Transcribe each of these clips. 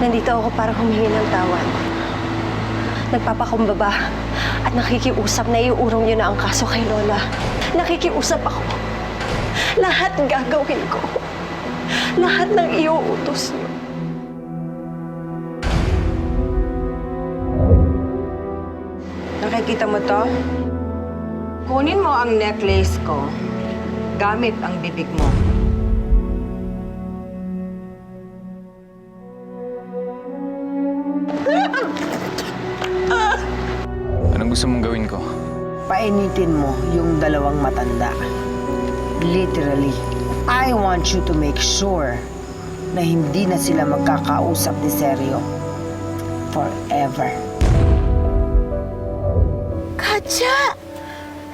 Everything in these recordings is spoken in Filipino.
Nandito ako para humingi ng tawad. Nagpapakumbaba at nakikiusap na iuurong niyo na ang kaso kay Lola. Nakikiusap ako. Lahat gagawin ko. Lahat ng iuutos niyo. Nakikita mo to? Kunin mo ang necklace ko gamit ang bibig mo. Anong gusto mong gawin ko? Painitin mo yung dalawang matanda. Literally, I want you to make sure na hindi na sila magkakausap ni Sergio forever. Katya!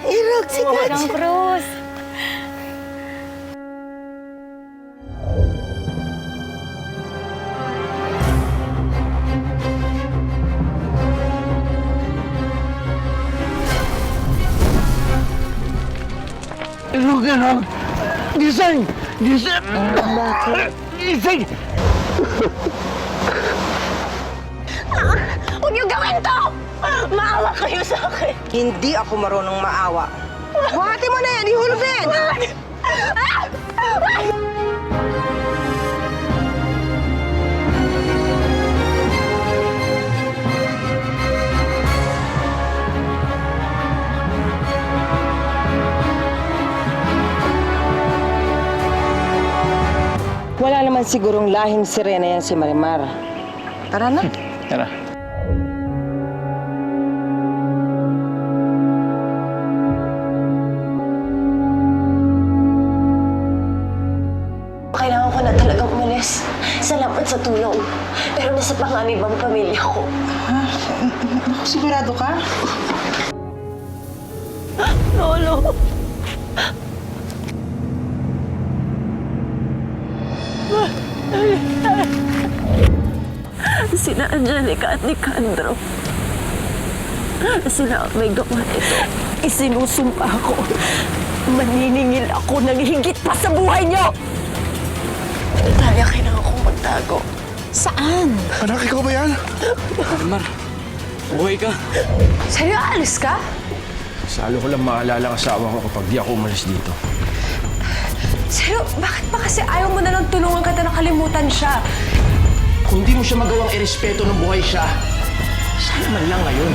Irog si Katya! Cruz! Irog! Gising! Gising! Bakit? Gising! Huwag niyo gawin to! Maawa kayo sa akin! Hindi ako marunong maawa. Buhati mo na yan! Ihulog na yan! Wala naman sigurong lahing sirena yan si Marimar. Tara na. Tara. Kailangan ko na talagang umalis. Salamat sa tulong. Pero nasa panganib ang pamilya ko. Sigurado ka? Lolo! Sina Angelica at Nicandro. Sila ang may gawa nito. Isinusumpa ko. Maniningil ako ng higit pa sa buhay niyo! Talia, kailangan kong magtago. Saan? Anak, ikaw ba yan? Mar, buhay ka. Seryo, alis ka? Salo ko lang maalala ang asawa ko kapag di ako umalis dito. Seryo, bakit ba kasi ayaw mo na lang tulungan kita na kalimutan siya? Kung di mo siya magawang irespeto ng buhay siya, sana man lang ngayon.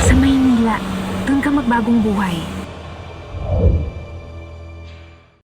Sa Maynila, doon ka magbagong buhay.